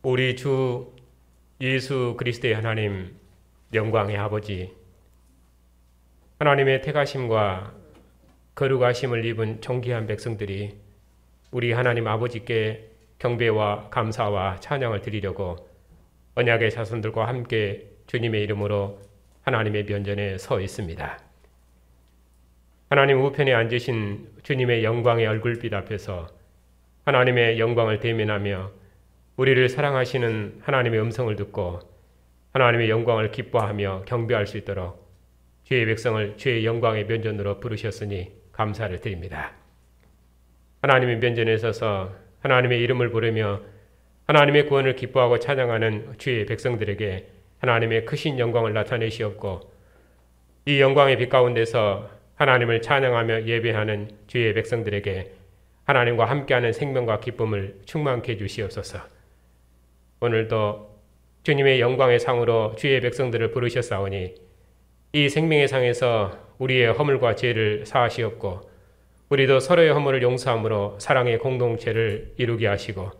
우리 주 예수 그리스도의 하나님, 영광의 아버지, 하나님의 택하심과 거룩하심을 입은 존귀한 백성들이 우리 하나님 아버지께 경배와 감사와 찬양을 드리려고 언약의 자손들과 함께 주님의 이름으로 하나님의 면전에 서 있습니다. 하나님 우편에 앉으신 주님의 영광의 얼굴빛 앞에서 하나님의 영광을 대면하며 우리를 사랑하시는 하나님의 음성을 듣고 하나님의 영광을 기뻐하며 경배할 수 있도록 주의 백성을 주의 영광의 면전으로 부르셨으니 감사를 드립니다. 하나님의 면전에 서서 하나님의 이름을 부르며 하나님의 구원을 기뻐하고 찬양하는 주의 백성들에게 하나님의 크신 영광을 나타내시옵고 이 영광의 빛 가운데서 하나님을 찬양하며 예배하는 주의 백성들에게 하나님과 함께하는 생명과 기쁨을 충만케 해주시옵소서. 오늘도 주님의 영광의 상으로 주의 백성들을 부르셨사오니 이 생명의 상에서 우리의 허물과 죄를 사하시옵고 우리도 서로의 허물을 용서함으로 사랑의 공동체를 이루게 하시고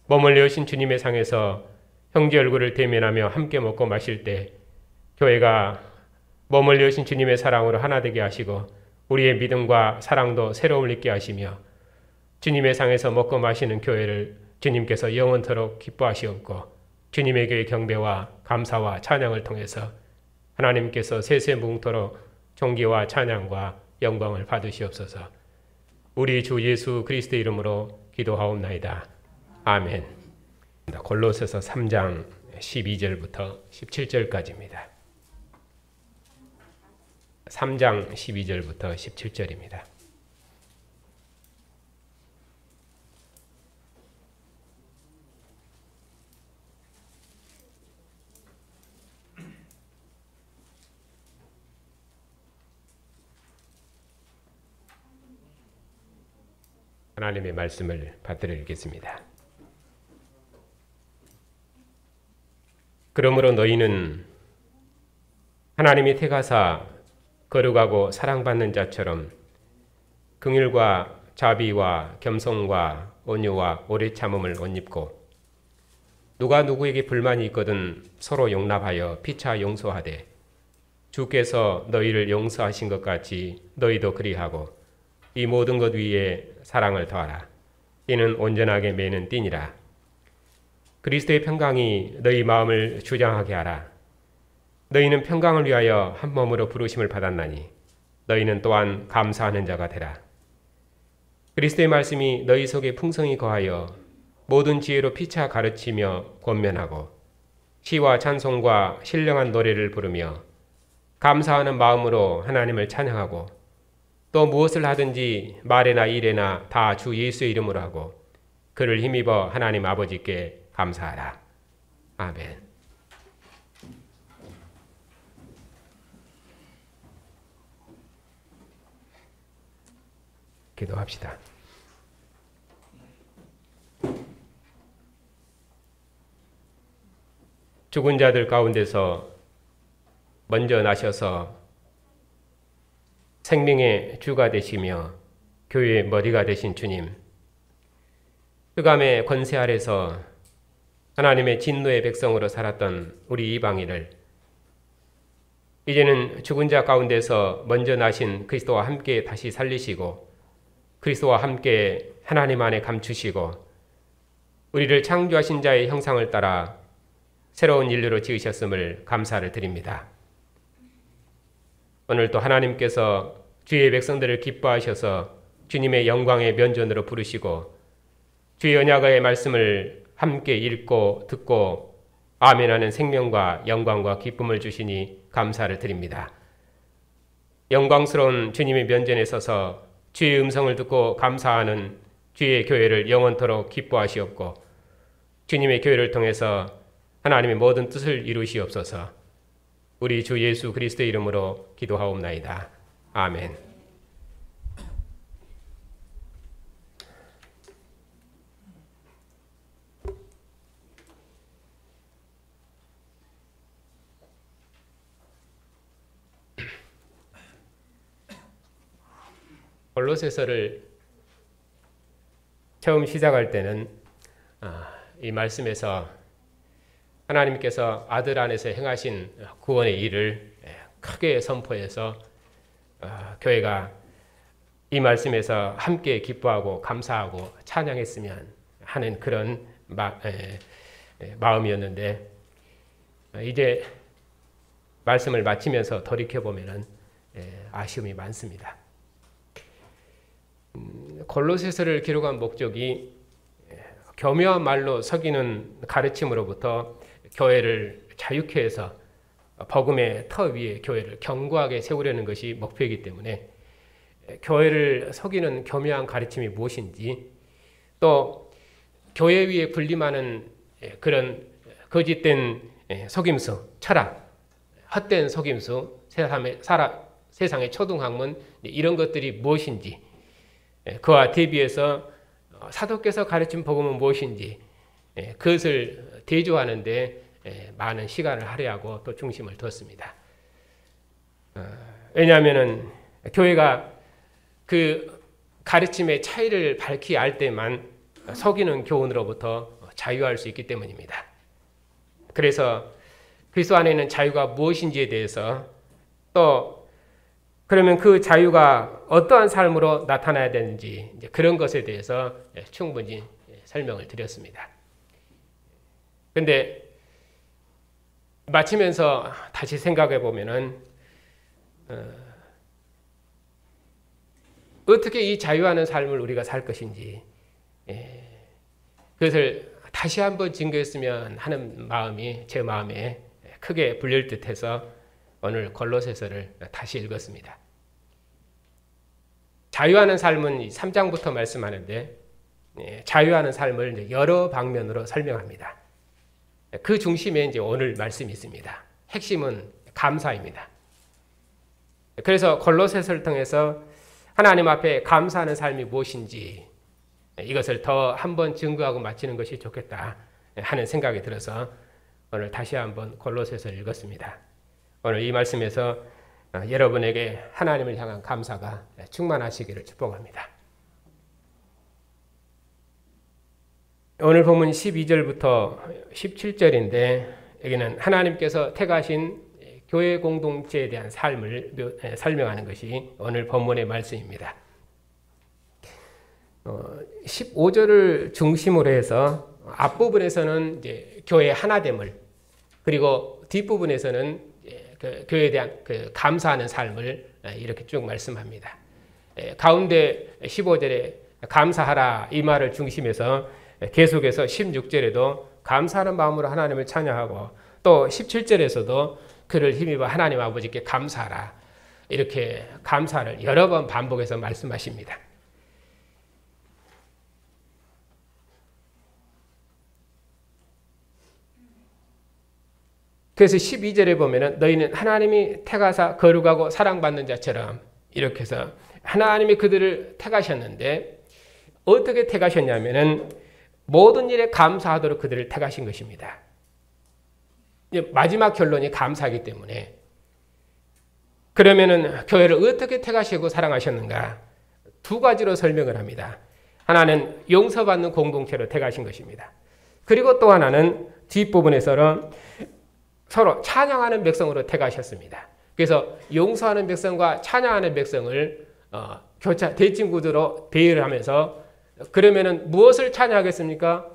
머물러 오신 주님의 상에서 형제 얼굴을 대면하며 함께 먹고 마실 때 교회가 머물러 오신 주님의 사랑으로 하나 되게 하시고 우리의 믿음과 사랑도 새로움을 있게 하시며 주님의 상에서 먹고 마시는 교회를 주님께서 영원토록 기뻐하시옵고 주님의 교회 경배와 감사와 찬양을 통해서 하나님께서 세세무궁토록 존귀와 찬양과 영광을 받으시옵소서. 우리 주 예수 그리스도의 이름으로 기도하옵나이다. 아멘. 골로새서 3장 12절부터 17절까지입니다. 3장 12절부터 17절입니다. 하나님의 말씀을 받들어 읽겠습니다. 그러므로 너희는 하나님이 택하사 거룩하고 사랑받는 자처럼 긍휼과 자비와 겸손과 온유와 오래 참음을 옷 입고 누가 누구에게 불만이 있거든 서로 용납하여 피차 용서하되 주께서 너희를 용서하신 것 같이 너희도 그리하고 이 모든 것 위에 사랑을 더하라. 이는 온전하게 매는 띠니라. 그리스도의 평강이 너희 마음을 주장하게 하라. 너희는 평강을 위하여 한 몸으로 부르심을 받았나니 너희는 또한 감사하는 자가 되라. 그리스도의 말씀이 너희 속에 풍성히 거하여 모든 지혜로 피차 가르치며 권면하고 시와 찬송과 신령한 노래를 부르며 감사하는 마음으로 하나님을 찬양하고 또 무엇을 하든지 말에나 일에나 다 주 예수의 이름으로 하고 그를 힘입어 하나님 아버지께 감사하라. 아멘. 기도합시다. 죽은 자들 가운데서 먼저 나셔서 생명의 주가 되시며 교회의 머리가 되신 주님, 흑암의 권세 아래서 하나님의 진노의 백성으로 살았던 우리 이방인을 이제는 죽은 자 가운데서 먼저 나신 그리스도와 함께 다시 살리시고 그리스도와 함께 하나님 안에 감추시고 우리를 창조하신 자의 형상을 따라 새로운 인류로 지으셨음을 감사를 드립니다. 오늘도 하나님께서 주의 백성들을 기뻐하셔서 주님의 영광의 면전으로 부르시고 주의 언약의 말씀을 함께 읽고 듣고 아멘하는 생명과 영광과 기쁨을 주시니 감사를 드립니다. 영광스러운 주님의 면전에 서서 주의 음성을 듣고 감사하는 주의 교회를 영원토록 기뻐하시옵고 주님의 교회를 통해서 하나님의 모든 뜻을 이루시옵소서. 우리 주 예수 그리스도의 이름으로 기도하옵나이다. 아멘. 골로새서를 처음 시작할 때는 이 말씀에서 하나님께서 아들 안에서 행하신 구원의 일을 크게 선포해서 교회가 이 말씀에서 함께 기뻐하고 감사하고 찬양했으면 하는 그런 마음이었는데, 이제 말씀을 마치면서 돌이켜보면 아쉬움이 많습니다. 골로새서를 기록한 목적이 교묘한 말로 속이는 가르침으로부터 교회를 자유케 해서 복음의 터 위에 교회를 견고하게 세우려는 것이 목표이기 때문에 교회를 속이는 교묘한 가르침이 무엇인지, 또 교회 위에 군림하는 그런 거짓된 속임수, 철학, 헛된 속임수, 세상의 초등학문, 이런 것들이 무엇인지, 그와 대비해서 사도께서 가르친 복음은 무엇인지, 그것을 대조하는 데 많은 시간을 할애하고 또 중심을 뒀습니다. 왜냐하면 교회가 그 가르침의 차이를 밝히 알 때만 속이는 교훈으로부터 자유할 수 있기 때문입니다. 그래서 그리스도 안에 있는 자유가 무엇인지에 대해서, 또 그러면 그 자유가 어떠한 삶으로 나타나야 되는지, 이제 그런 것에 대해서 충분히 설명을 드렸습니다. 그런데 마치면서 다시 생각해 보면은 어떻게 이 자유하는 삶을 우리가 살 것인지, 그것을 다시 한번 증거했으면 하는 마음이 제 마음에 크게 불릴 듯해서 오늘 골로새서를 다시 읽었습니다. 자유하는 삶은 3장부터 말씀하는데, 자유하는 삶을 여러 방면으로 설명합니다. 그 중심에 이제 오늘 말씀이 있습니다. 핵심은 감사입니다. 그래서 골로새서를 통해서 하나님 앞에 감사하는 삶이 무엇인지, 이것을 더 한번 증거하고 마치는 것이 좋겠다 하는 생각이 들어서 오늘 다시 한번 골로새서를 읽었습니다. 오늘 이 말씀에서 여러분에게 하나님을 향한 감사가 충만하시기를 축복합니다. 오늘 본문 12절부터 17절인데, 여기는 하나님께서 택하신 교회 공동체에 대한 삶을 설명하는 것이 오늘 본문의 말씀입니다. 15절을 중심으로 해서 앞부분에서는 이제 교회의 하나됨을, 그리고 뒷부분에서는 그 교회에 대한 그 감사하는 삶을 이렇게 쭉 말씀합니다. 가운데 15절에 감사하라 이 말을 중심해서 계속해서 16절에도 감사하는 마음으로 하나님을 찬양하고, 또 17절에서도 그를 힘입어 하나님 아버지께 감사하라, 이렇게 감사를 여러 번 반복해서 말씀하십니다. 그래서 12절에 보면은 너희는 하나님이 택하사 거룩하고 사랑받는 자처럼, 이렇게 해서 하나님이 그들을 택하셨는데 어떻게 택하셨냐면은 모든 일에 감사하도록 그들을 택하신 것입니다. 마지막 결론이 감사하기 때문에, 그러면은 교회를 어떻게 택하시고 사랑하셨는가? 두 가지로 설명을 합니다. 하나는 용서받는 공동체로 택하신 것입니다. 그리고 또 하나는 뒷부분에서는 서로 찬양하는 백성으로 택하셨습니다. 그래서 용서하는 백성과 찬양하는 백성을 교차 대칭 구도로 배열을 하면서, 그러면은 무엇을 찬양하겠습니까?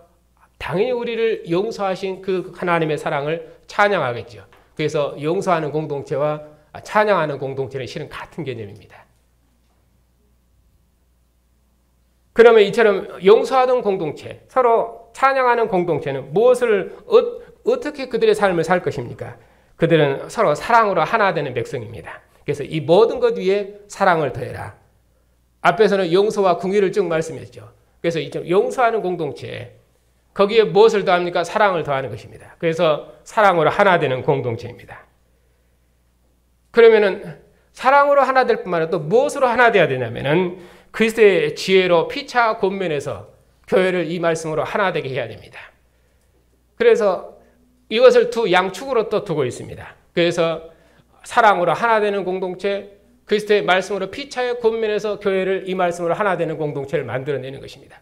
당연히 우리를 용서하신 그 하나님의 사랑을 찬양하겠죠. 그래서 용서하는 공동체와 찬양하는 공동체는 실은 같은 개념입니다. 그러면 이처럼 용서하던 공동체, 서로 찬양하는 공동체는 무엇을 어떻게 그들의 삶을 살 것입니까? 그들은 서로 사랑으로 하나 되는 백성입니다. 그래서 이 모든 것 위에 사랑을 더해라. 앞에서는 용서와 긍휼을 쭉 말씀했죠. 그래서 이 용서하는 공동체, 거기에 무엇을 더합니까? 사랑을 더하는 것입니다. 그래서 사랑으로 하나 되는 공동체입니다. 그러면은 사랑으로 하나 될 뿐만 아니라 또 무엇으로 하나 돼야 되냐면은 그리스도의 지혜로 피차 권면해서 교회를 이 말씀으로 하나 되게 해야 됩니다. 그래서 이것을 두 양축으로 또 두고 있습니다. 그래서 사랑으로 하나 되는 공동체, 그리스도의 말씀으로 피차에 권면해서 교회를 이 말씀으로 하나 되는 공동체를 만들어내는 것입니다.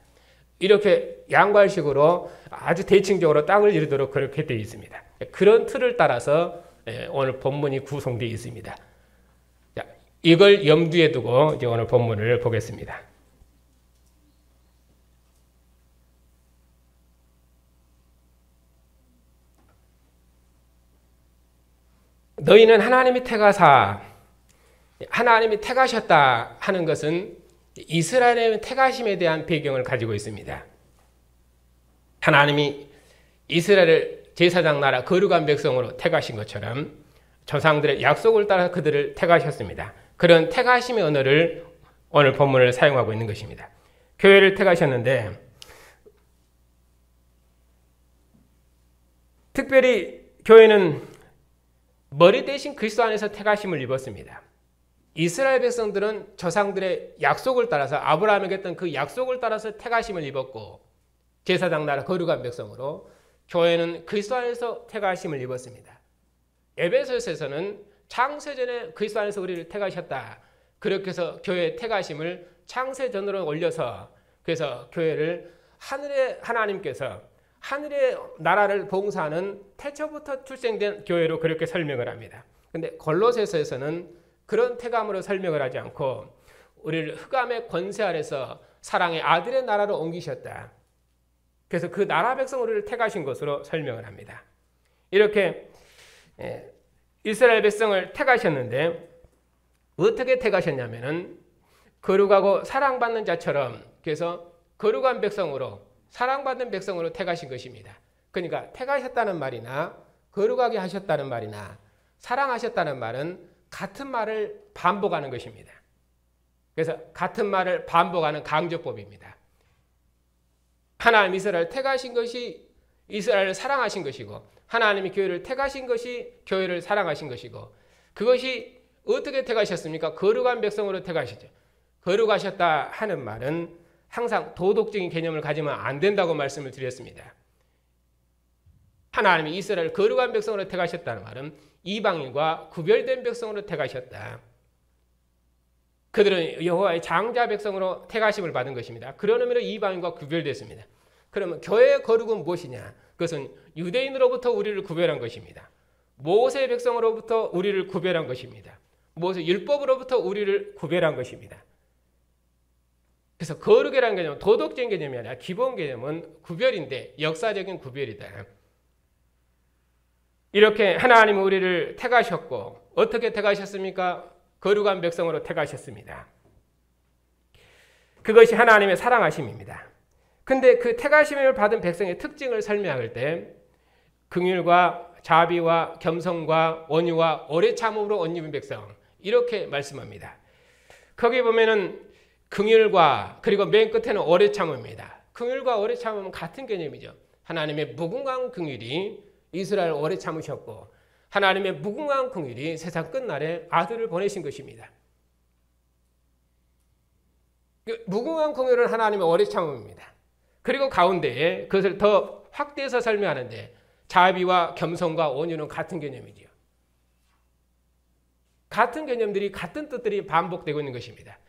이렇게 양괄식으로 아주 대칭적으로 땅을 이루도록 그렇게 되어 있습니다. 그런 틀을 따라서 오늘 본문이 구성되어 있습니다. 자, 이걸 염두에 두고 이제 오늘 본문을 보겠습니다. 너희는 하나님이 택하사, 하나님이 택하셨다 하는 것은 이스라엘의 택하심에 대한 배경을 가지고 있습니다. 하나님이 이스라엘을 제사장 나라 거룩한 백성으로 택하신 것처럼 조상들의 약속을 따라 그들을 택하셨습니다. 그런 택하심의 언어를 오늘 본문을 사용하고 있는 것입니다. 교회를 택하셨는데 특별히 교회는 머리 대신 그리스도 안에서 택하심을 입었습니다. 이스라엘 백성들은 조상들의 약속을 따라서 아브라함에게 했던 그 약속을 따라서 택하심을 입었고 제사장 나라 거룩한 백성으로 교회는 그리스도 안에서 택하심을 입었습니다. 에베소서에서는 창세전에 그리스도 안에서 우리를 택하셨다. 그렇게 해서 교회의 택하심을 창세전으로 올려서 그래서 교회를 하늘의 하나님께서 하늘의 나라를 봉사하는 태초부터 출생된 교회로 그렇게 설명을 합니다. 그런데 골로새서에서는 그런 택함으로 설명을 하지 않고 우리를 흑암의 권세 아래서 사랑의 아들의 나라로 옮기셨다. 그래서 그 나라 백성 우리를 택하신 것으로 설명을 합니다. 이렇게 이스라엘 백성을 택하셨는데 어떻게 택하셨냐면은 거룩하고 사랑받는 자처럼 그래서 거룩한 백성으로 사랑받는 백성으로 택하신 것입니다. 그러니까 택하셨다는 말이나 거룩하게 하셨다는 말이나 사랑하셨다는 말은 같은 말을 반복하는 것입니다. 그래서 같은 말을 반복하는 강조법입니다. 하나님 이스라엘을 택하신 것이 이스라엘을 사랑하신 것이고 하나님이 교회를 택하신 것이 교회를 사랑하신 것이고 그것이 어떻게 택하셨습니까? 거룩한 백성으로 택하셨죠. 거룩하셨다 하는 말은 항상 도덕적인 개념을 가지면 안 된다고 말씀을 드렸습니다. 하나님이 이스라엘을 거룩한 백성으로 택하셨다는 말은 이방인과 구별된 백성으로 택하셨다. 그들은 여호와의 장자 백성으로 택하심을 받은 것입니다. 그런 의미로 이방인과 구별됐습니다. 그러면 교회의 거룩은 무엇이냐? 그것은 유대인으로부터 우리를 구별한 것입니다. 모세 백성으로부터 우리를 구별한 것입니다. 모세 율법으로부터 우리를 구별한 것입니다. 그래서 거룩이라는 개념은 도덕적인 개념이 아니라 기본 개념은 구별인데 역사적인 구별이다. 이렇게 하나님은 우리를 택하셨고 어떻게 택하셨습니까? 거룩한 백성으로 택하셨습니다. 그것이 하나님의 사랑하심입니다. 근데 그 택하심을 받은 백성의 특징을 설명할 때 긍휼과 자비와 겸손과 온유와 오래 참음으로 옷 입은 백성 이렇게 말씀합니다. 거기 보면은 긍휼과 그리고 맨 끝에는 오래 참음입니다. 긍휼과 오래 참음은 같은 개념이죠. 하나님의 무궁한 긍휼이 이스라엘 오래 참으셨고 하나님의 무궁한 긍휼이 세상 끝날에 아들을 보내신 것입니다. 무궁한 긍휼은 하나님의 오래 참음입니다. 그리고 가운데에 그것을 더 확대해서 설명하는데 자비와 겸손과 온유는 같은 개념이지요. 같은 개념들이 같은 뜻들이 반복되고 있는 것입니다.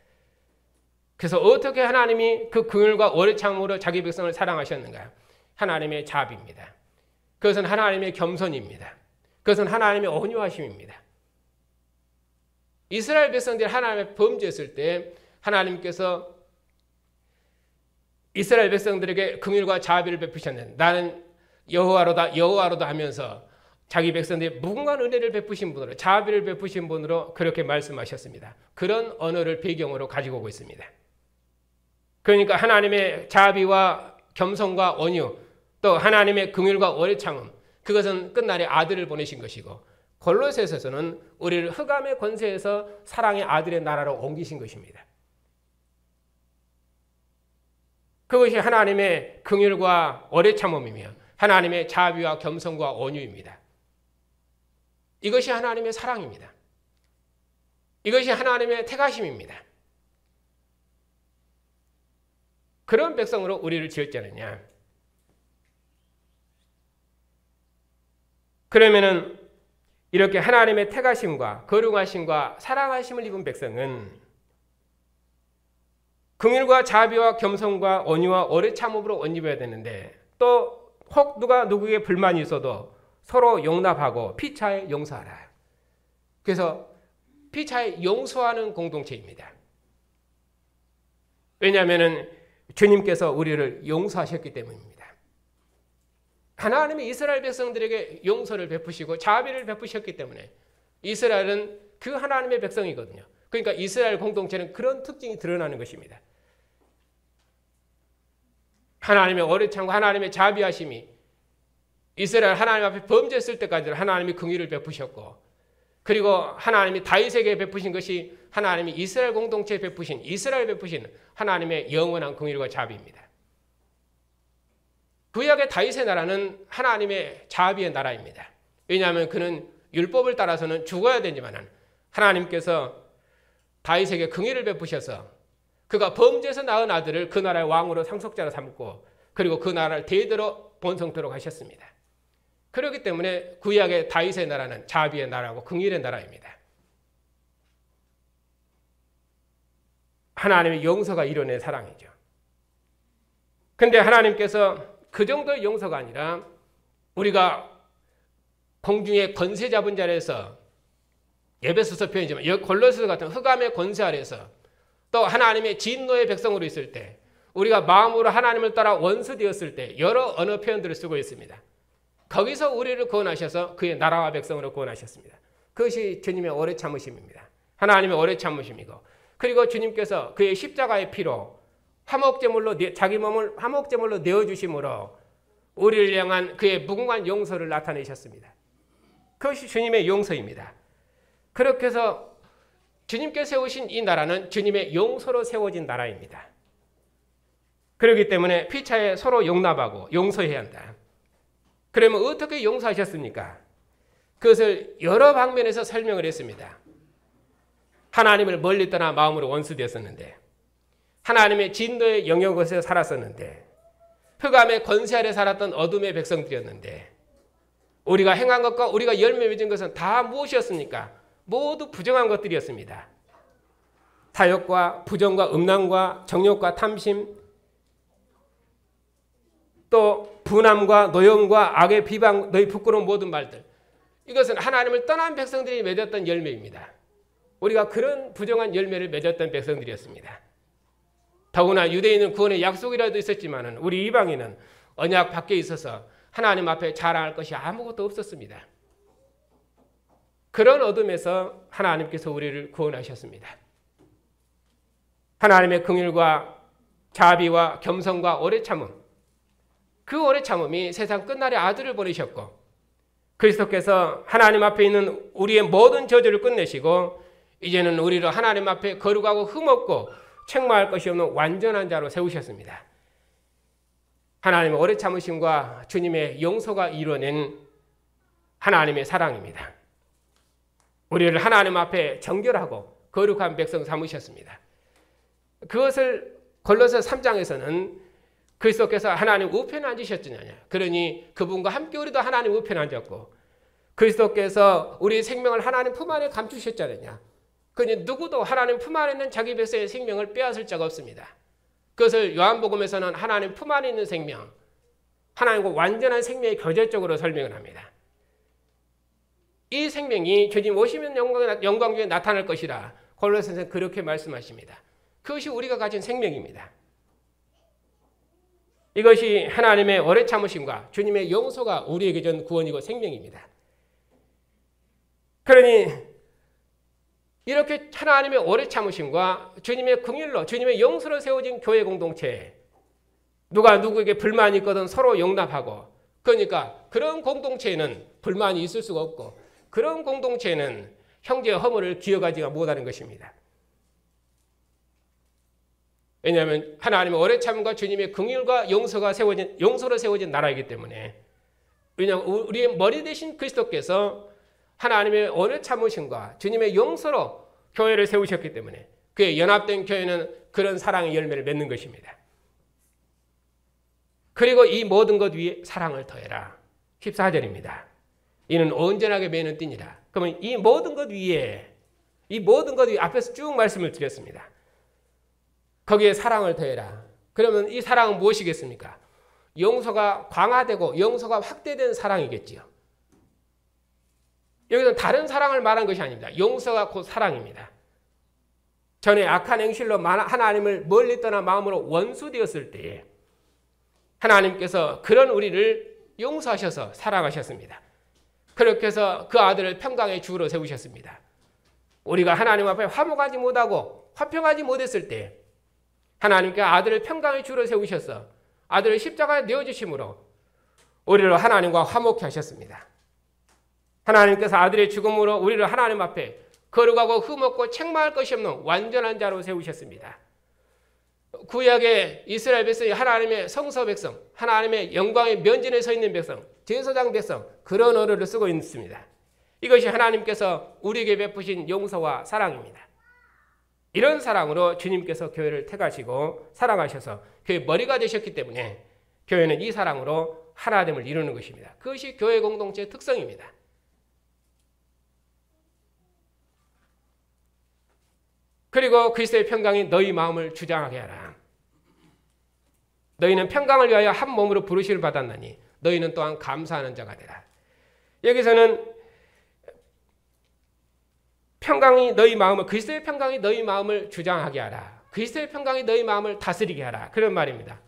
그래서 어떻게 하나님이 그 긍휼과 오래 참음으로 자기 백성을 사랑하셨는가? 하나님의 자비입니다. 그것은 하나님의 겸손입니다. 그것은 하나님의 온유하심입니다. 이스라엘 백성들이 하나님의 범죄했을 때 하나님께서 이스라엘 백성들에게 긍휼과 자비를 베푸셨는데 나는 여호와로다 하면서 자기 백성들이 무궁한 은혜를 베푸신 분으로 자비를 베푸신 분으로 그렇게 말씀하셨습니다. 그런 언어를 배경으로 가지고 오고 있습니다. 그러니까 하나님의 자비와 겸손과 온유 또 하나님의 긍휼과 오래 참음 그것은 끝날에 아들을 보내신 것이고 골로새서에서는 우리를 흑암의 권세에서 사랑의 아들의 나라로 옮기신 것입니다. 그것이 하나님의 긍휼과 오래 참음이며 하나님의 자비와 겸손과 온유입니다. 이것이 하나님의 사랑입니다. 이것이 하나님의 택하심입니다. 그런 백성으로 우리를 지었지 않느냐. 그러면은 이렇게 하나님의 택하심과 거룩하심과 사랑하심을 입은 백성은 긍휼과 자비와 겸손과 온유와 오래 참음으로 옷 입어야 되는데 또 혹 누가 누구에게 불만이 있어도 서로 용납하고 피차에 용서하라. 그래서 피차에 용서하는 공동체입니다. 왜냐하면 주님께서 우리를 용서하셨기 때문입니다. 하나님이 이스라엘 백성들에게 용서를 베푸시고 자비를 베푸셨기 때문에 이스라엘은 그 하나님의 백성이거든요. 그러니까 이스라엘 공동체는 그런 특징이 드러나는 것입니다. 하나님의 오래 참고 하나님의 자비하심이 이스라엘 하나님 앞에 범죄했을 때까지 하나님이 긍휼을 베푸셨고, 그리고 하나님이 다윗에게 베푸신 것이 하나님이 이스라엘 공동체에 베푸신 하나님의 영원한 긍휼과 자비입니다. 구약의 다윗의 나라는 하나님의 자비의 나라입니다. 왜냐하면 그는 율법을 따라서는 죽어야 되지만 하나님께서 다윗에게 긍휼을 베푸셔서 그가 범죄에서 낳은 아들을 그 나라의 왕으로 상속자로 삼고 그리고 그 나라를 대대로 번성토록 하셨습니다. 그렇기 때문에 구약의 다윗의 나라는 자비의 나라고 긍휼의 나라입니다. 하나님의 용서가 이뤄낸 사랑이죠. 그런데 하나님께서 그 정도의 용서가 아니라 우리가 공중의 권세 잡은 자리에서 에베소서 표현이지만 골로새서 같은 흑암의 권세 아래에서 또 하나님의 진노의 백성으로 있을 때 우리가 마음으로 하나님을 따라 원수되었을 때 여러 언어 표현들을 쓰고 있습니다. 거기서 우리를 구원하셔서 그의 나라와 백성으로 구원하셨습니다. 그것이 주님의 오래 참으심입니다. 하나님의 오래 참으심이고, 그리고 주님께서 그의 십자가의 피로 자기 몸을 화목제물로 내어주심으로 우리를 향한 그의 무궁한 용서를 나타내셨습니다. 그것이 주님의 용서입니다. 그렇게 해서 주님께서 세우신 이 나라는 주님의 용서로 세워진 나라입니다. 그렇기 때문에 피차에 서로 용납하고 용서해야 한다. 그러면 어떻게 용서하셨습니까? 그것을 여러 방면에서 설명을 했습니다. 하나님을 멀리 떠나 마음으로 원수되었었는데, 하나님의 진노의 영역에서 살았었는데, 흑암의 권세 아래 살았던 어둠의 백성들이었는데, 우리가 행한 것과 우리가 열매 맺은 것은 다 무엇이었습니까? 모두 부정한 것들이었습니다. 사욕과 부정과 음란과 정욕과 탐심, 또 분함과 노염과 악의 비방, 너희 부끄러운 모든 말들, 이것은 하나님을 떠난 백성들이 맺었던 열매입니다. 우리가 그런 부정한 열매를 맺었던 백성들이었습니다. 더구나 유대인은 구원의 약속이라도 있었지만 우리 이방인은 언약 밖에 있어서 하나님 앞에 자랑할 것이 아무것도 없었습니다. 그런 어둠에서 하나님께서 우리를 구원하셨습니다. 하나님의 긍휼과 자비와 겸손과 오래 참음, 그 오래 참음이 세상 끝날에 아들을 보내셨고, 그리스도께서 하나님 앞에 있는 우리의 모든 저주를 끝내시고 이제는 우리를 하나님 앞에 거룩하고 흠없고 책망할 것이 없는 완전한 자로 세우셨습니다. 하나님의 오래 참으심과 주님의 용서가 이뤄낸 하나님의 사랑입니다. 우리를 하나님 앞에 정결하고 거룩한 백성 삼으셨습니다. 그것을 골로새 3장에서는 그리스도께서 하나님 우편에 앉으셨느냐, 그러니 그분과 함께 우리도 하나님 우편에 앉았고, 그리스도께서 우리의 생명을 하나님 품 안에 감추셨잖느냐, 그러니 누구도 하나님 품 안에 있는 자기 백성의 생명을 빼앗을 자가 없습니다. 그것을 요한복음에서는 하나님 품 안에 있는 생명, 하나님과 완전한 생명의 교제적으로 설명을 합니다. 이 생명이 주님 오시면 영광 중에 나타날 것이라 골로새서는 그렇게 말씀하십니다. 그것이 우리가 가진 생명입니다. 이것이 하나님의 오래 참으심과 주님의 용서가 우리에게 준 구원이고 생명입니다. 그러니 이렇게 하나님의 오래 참으심과 주님의 긍휼로 주님의 용서로 세워진 교회 공동체, 누가 누구에게 불만이 있거든 서로 용납하고, 그러니까 그런 공동체에는 불만이 있을 수가 없고 그런 공동체에는 형제의 허물을 기억하지가 못하는 것입니다. 왜냐하면 하나님의 오래 참음과 주님의 긍휼과 용서로 세워진 나라이기 때문에, 왜냐하면 우리의 머리 대신 그리스도께서 하나님의 오래 참으심과 주님의 용서로 교회를 세우셨기 때문에 그의 연합된 교회는 그런 사랑의 열매를 맺는 것입니다. 그리고 이 모든 것 위에 사랑을 더해라. 14절입니다. 이는 온전하게 매는 띠니라. 그러면 이 모든 것 위에 앞에서 쭉 말씀을 드렸습니다. 거기에 사랑을 더해라. 그러면 이 사랑은 무엇이겠습니까? 용서가 강화되고 용서가 확대된 사랑이겠지요. 여기서 다른 사랑을 말한 것이 아닙니다. 용서가 곧 사랑입니다. 전에 악한 행실로 하나님을 멀리 떠나 마음으로 원수되었을 때에 하나님께서 그런 우리를 용서하셔서 사랑하셨습니다. 그렇게 해서 그 아들을 평강의 주로 세우셨습니다. 우리가 하나님 앞에 화목하지 못하고 화평하지 못했을 때 하나님께 아들을 평강의 주로 세우셔서 아들을 십자가에 내어주심으로 우리를 하나님과 화목케 하셨습니다. 하나님께서 아들의 죽음으로 우리를 하나님 앞에 거룩하고 흠없고 책망할 것이 없는 완전한 자로 세우셨습니다. 구약의 이스라엘 백성이 하나님의 성서 백성, 하나님의 영광의 면전에 서 있는 백성, 제사장 백성, 그런 언어를 쓰고 있습니다. 이것이 하나님께서 우리에게 베푸신 용서와 사랑입니다. 이런 사랑으로 주님께서 교회를 택하시고 사랑하셔서 교회 머리가 되셨기 때문에 교회는 이 사랑으로 하나됨을 이루는 것입니다. 그것이 교회 공동체의 특성입니다. 그리고 그리스도의 평강이 너희 마음을 주장하게 하라. 너희는 평강을 위하여 한 몸으로 부르심을 받았나니 너희는 또한 감사하는 자가 되라. 여기서는 평강이 너희 마음을, 그리스도의 평강이 너희 마음을 주장하게 하라. 그리스도의 평강이 너희 마음을 다스리게 하라. 그런 말입니다.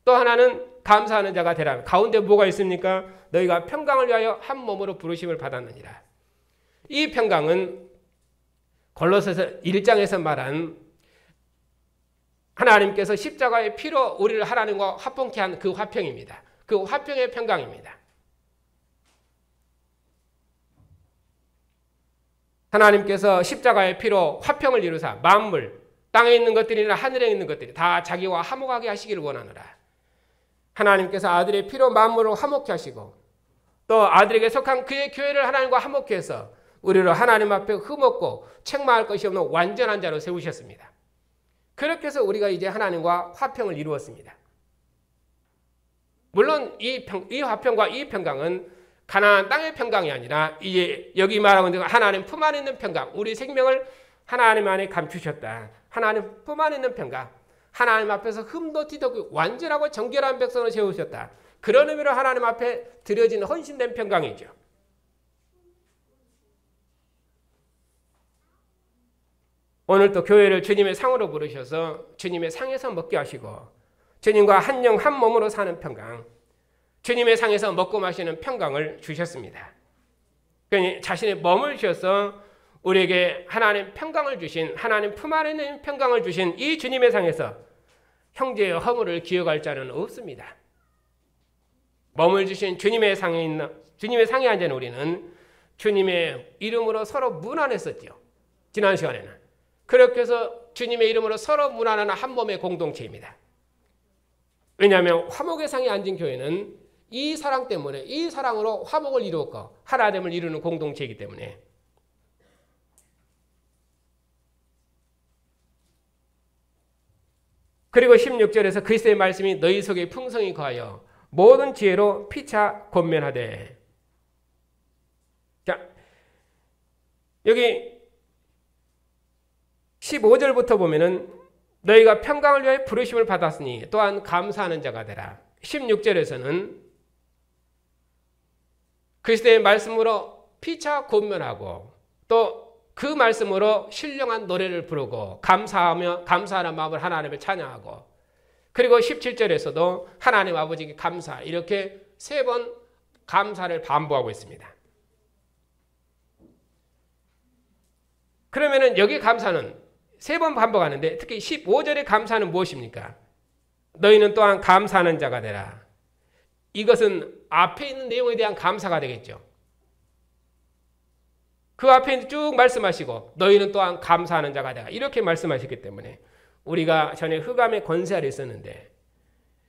또 하나는 감사하는 자가 되라. 가운데 뭐가 있습니까? 너희가 평강을 위하여 한 몸으로 부르심을 받았느니라. 이 평강은 골로새서 1장에서 말한 하나님께서 십자가의 피로 우리를 하나님과 화평케 한 그 화평입니다. 그 화평의 평강입니다. 하나님께서 십자가의 피로 화평을 이루사 만물, 땅에 있는 것들이나 하늘에 있는 것들이 다 자기와 화목하게 하시기를 원하노라. 하나님께서 아들의 피로 만물을 화목케 하시고 또 아들에게 속한 그의 교회를 하나님과 화목케 해서 우리를 하나님 앞에 흠없고 책망할 것이 없는 완전한 자로 세우셨습니다. 그렇게 해서 우리가 이제 하나님과 화평을 이루었습니다. 물론 이 화평과 이 평강은 가나안 땅의 평강이 아니라 이제 여기 말하고 있는 하나님 품 안에 있는 평강, 우리 생명을 하나님 안에 감추셨다. 하나님 품 안에 있는 평강, 하나님 앞에서 흠도 티도 없고 완전하고 정결한 백성을 세우셨다. 그런 의미로 하나님 앞에 드려진 헌신된 평강이죠. 오늘 또 교회를 주님의 상으로 부르셔서 주님의 상에서 먹게 하시고 주님과 한 영 한 몸으로 사는 평강, 주님의 상에서 먹고 마시는 평강을 주셨습니다. 그러니 자신의 몸을 주셔서 우리에게 하나님 평강을 주신, 하나님 품 안에 있는 평강을 주신 이 주님의 상에서 형제의 허물을 기억할 자는 없습니다. 몸을 주신 주님의 상에 앉은 우리는 주님의 이름으로 서로 문안했었죠. 지난 시간에는. 그렇게 해서 주님의 이름으로 서로 문안하는 한 몸의 공동체입니다. 왜냐하면 화목의 상에 앉은 교회는 이 사랑 때문에, 이 사랑으로 화목을 이루었고 하나됨을 이루는 공동체이기 때문에. 그리고 16절에서 그리스도의 말씀이 너희 속에 풍성히 거하여 모든 지혜로 피차 권면하되. 자, 여기 15절부터 보면은 너희가 평강을 위하여 부르심을 받았으니 또한 감사하는 자가 되라. 16절에서는 그리스도의 말씀으로 피차 권면하고 또 그 말씀으로 신령한 노래를 부르고 감사하는 마음을 하나님을 찬양하고, 그리고 17절에서도 하나님 아버지께 감사, 이렇게 3번 감사를 반복하고 있습니다. 그러면은 여기 감사는 3번 반복하는데 특히 15절의 감사는 무엇입니까? 너희는 또한 감사하는 자가 되라. 이것은 앞에 있는 내용에 대한 감사가 되겠죠. 그 앞에 쭉 말씀하시고 너희는 또한 감사하는 자가 되라, 이렇게 말씀하셨기 때문에 우리가 전에 흑암의 권세 아래 있었는데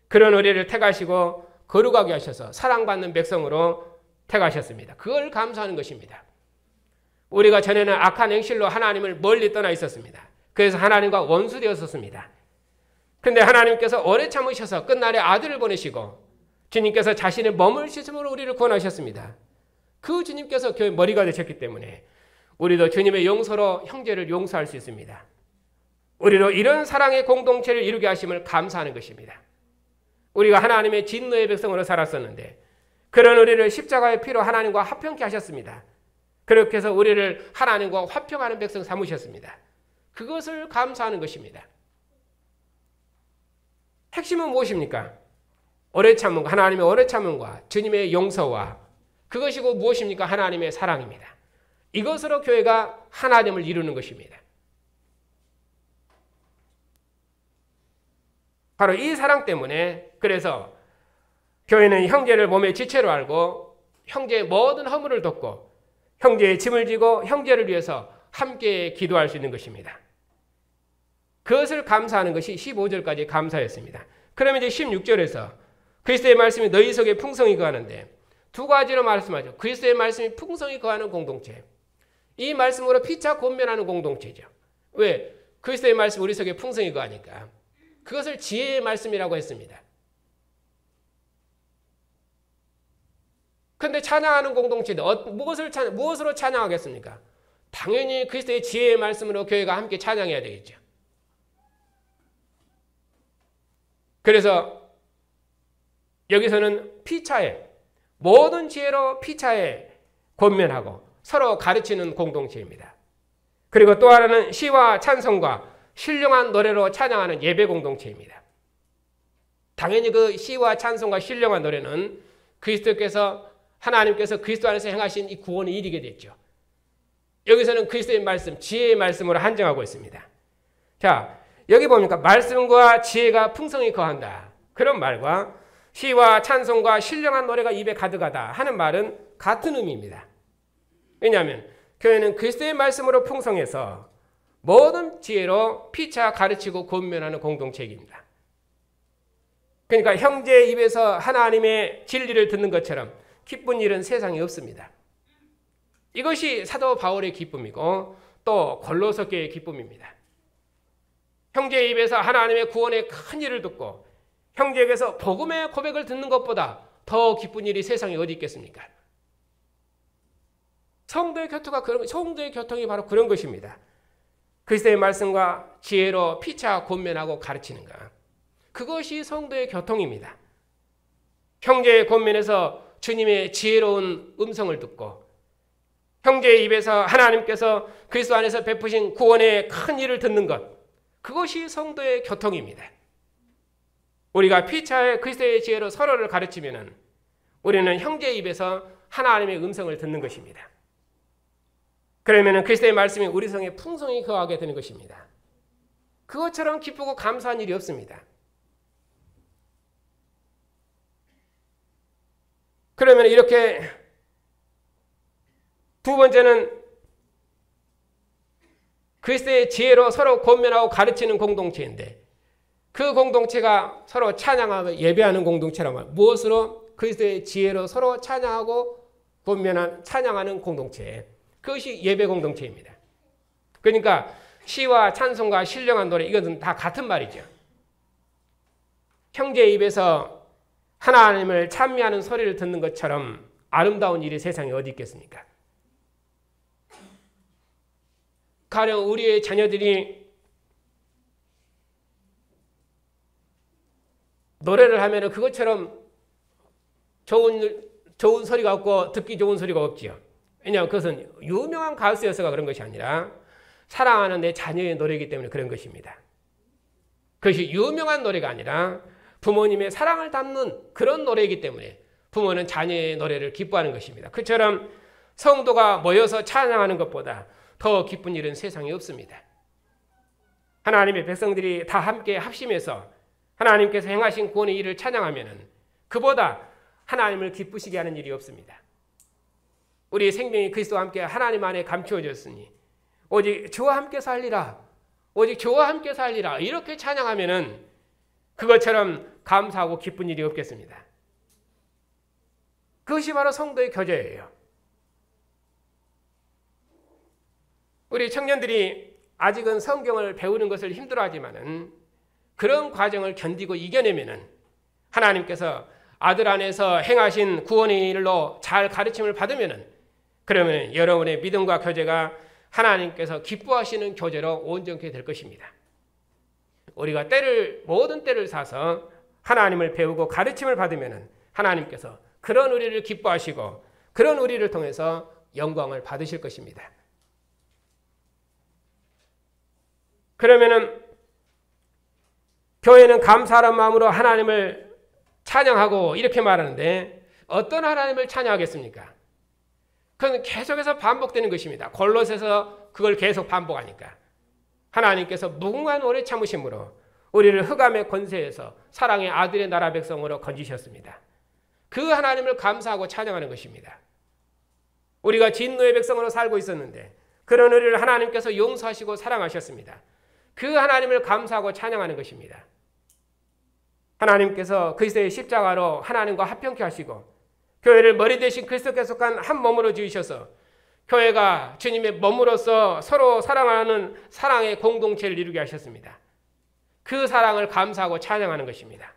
그런 우리를 택하시고 거룩하게 하셔서 사랑받는 백성으로 택하셨습니다. 그걸 감사하는 것입니다. 우리가 전에는 악한 행실로 하나님을 멀리 떠나 있었습니다. 그래서 하나님과 원수되었었습니다. 그런데 하나님께서 오래 참으셔서 끝날에 아들을 보내시고 주님께서 자신의 몸을 씻음으로 우리를 구원하셨습니다. 그 주님께서 교회 머리가 되셨기 때문에 우리도 주님의 용서로 형제를 용서할 수 있습니다. 우리로 이런 사랑의 공동체를 이루게 하심을 감사하는 것입니다. 우리가 하나님의 진노의 백성으로 살았었는데 그런 우리를 십자가의 피로 하나님과 화평케 하셨습니다. 그렇게 해서 우리를 하나님과 화평하는 백성 삼으셨습니다. 그것을 감사하는 것입니다. 핵심은 무엇입니까? 오래 참음과 하나님의 오래 참음과 주님의 용서와 그것이고 무엇입니까? 하나님의 사랑입니다. 이것으로 교회가 하나됨을 이루는 것입니다. 바로 이 사랑 때문에 그래서 교회는 형제를 몸의 지체로 알고 형제의 모든 허물을 덮고 형제의 짐을 지고 형제를 위해서 함께 기도할 수 있는 것입니다. 그것을 감사하는 것이 15절까지 감사였습니다. 그러면 이제 16절에서 그리스도의 말씀이 너희 속에 풍성히 거하는데 두 가지로 말씀하죠. 그리스도의 말씀이 풍성히 거하는 공동체. 이 말씀으로 피차 권면하는 공동체죠. 왜? 그리스도의 말씀이 우리 속에 풍성히 거하니까. 그것을 지혜의 말씀이라고 했습니다. 그런데 찬양하는 공동체들 무엇으로 찬양하겠습니까? 당연히 그리스도의 지혜의 말씀으로 교회가 함께 찬양해야 되겠죠. 그래서 여기서는 피차에 모든 지혜로 피차에 권면하고 서로 가르치는 공동체입니다. 그리고 또 하나는 시와 찬송과 신령한 노래로 찬양하는 예배 공동체입니다. 당연히 그 시와 찬송과 신령한 노래는 하나님께서 그리스도 안에서 행하신 이 구원을 이루게 됐죠. 여기서는 그리스도의 말씀, 지혜의 말씀으로 한정하고 있습니다. 자, 여기 보니까 말씀과 지혜가 풍성히 거한다. 그런 말과 시와 찬송과 신령한 노래가 입에 가득하다 하는 말은 같은 의미입니다. 왜냐하면 교회는 그리스도의 말씀으로 풍성해서 모든 지혜로 피차 가르치고 권면하는 공동체입니다. 그러니까 형제의 입에서 하나님의 진리를 듣는 것처럼 기쁜 일은 세상에 없습니다. 이것이 사도 바울의 기쁨이고 또 골로새 교회의 기쁨입니다. 형제의 입에서 하나님의 구원의 큰 일을 듣고 형제에게서 복음의 고백을 듣는 것보다 더 기쁜 일이 세상에 어디 있겠습니까? 성도의 교통이 바로 그런 것입니다. 그리스도의 말씀과 지혜로 피차 권면하고 가르치는 것. 그것이 성도의 교통입니다. 형제의 권면에서 주님의 지혜로운 음성을 듣고 형제의 입에서 하나님께서 그리스도 안에서 베푸신 구원의 큰 일을 듣는 것. 그것이 성도의 교통입니다. 우리가 피차의 그리스도의 지혜로 서로를 가르치면 우리는 형제의 입에서 하나님의 음성을 듣는 것입니다. 그러면 그리스도의 말씀이 우리 성에 풍성히 거하게 되는 것입니다. 그것처럼 기쁘고 감사한 일이 없습니다. 그러면 이렇게 두 번째는 그리스도의 지혜로 서로 권면하고 가르치는 공동체인데 그 공동체가 서로 찬양하고 예배하는 공동체란 말이에요. 무엇으로? 그리스도의 지혜로 서로 찬양하고 찬양하는 공동체. 그것이 예배 공동체입니다. 그러니까 시와 찬송과 신령한 노래 이것은 다 같은 말이죠. 형제의 입에서 하나님을 찬미하는 소리를 듣는 것처럼 아름다운 일이 세상에 어디 있겠습니까? 가령 우리의 자녀들이 노래를 하면 그것처럼 좋은 소리가 없고 듣기 좋은 소리가 없지요. 왜냐하면 그것은 유명한 가수여서가 그런 것이 아니라 사랑하는 내 자녀의 노래이기 때문에 그런 것입니다. 그것이 유명한 노래가 아니라 부모님의 사랑을 담는 그런 노래이기 때문에 부모는 자녀의 노래를 기뻐하는 것입니다. 그처럼 성도가 모여서 찬양하는 것보다 더 기쁜 일은 세상에 없습니다. 하나님의 백성들이 다 함께 합심해서 하나님께서 행하신 구원의 일을 찬양하면 그보다 하나님을 기쁘시게 하는 일이 없습니다. 우리의 생명이 그리스도와 함께 하나님 안에 감추어졌으니 오직 주와 함께 살리라. 오직 주와 함께 살리라. 이렇게 찬양하면 그것처럼 감사하고 기쁜 일이 없겠습니다. 그것이 바로 성도의 교제예요. 우리 청년들이 아직은 성경을 배우는 것을 힘들어하지만은 그런 과정을 견디고 이겨내면은 하나님께서 아들 안에서 행하신 구원의 일로 잘 가르침을 받으면은 그러면 여러분의 믿음과 교제가 하나님께서 기뻐하시는 교제로 온전케 될 것입니다. 우리가 모든 때를 사서 하나님을 배우고 가르침을 받으면 하나님께서 그런 우리를 기뻐하시고 그런 우리를 통해서 영광을 받으실 것입니다. 그러면은 교회는 감사하는 마음으로 하나님을 찬양하고 이렇게 말하는데 어떤 하나님을 찬양하겠습니까? 그건 계속해서 반복되는 것입니다. 골로새서 그걸 계속 반복하니까 하나님께서 무궁한 오래 참으심으로 우리를 흑암의 권세에서 사랑의 아들의 나라 백성으로 건지셨습니다. 그 하나님을 감사하고 찬양하는 것입니다. 우리가 진노의 백성으로 살고 있었는데 그런 우리를 하나님께서 용서하시고 사랑하셨습니다. 그 하나님을 감사하고 찬양하는 것입니다. 하나님께서 그리스도의 십자가로 하나님과 합병케 하시고 교회를 머리 대신 그리스도께서 한 몸으로 지으셔서 교회가 주님의 몸으로서 서로 사랑하는 사랑의 공동체를 이루게 하셨습니다. 그 사랑을 감사하고 찬양하는 것입니다.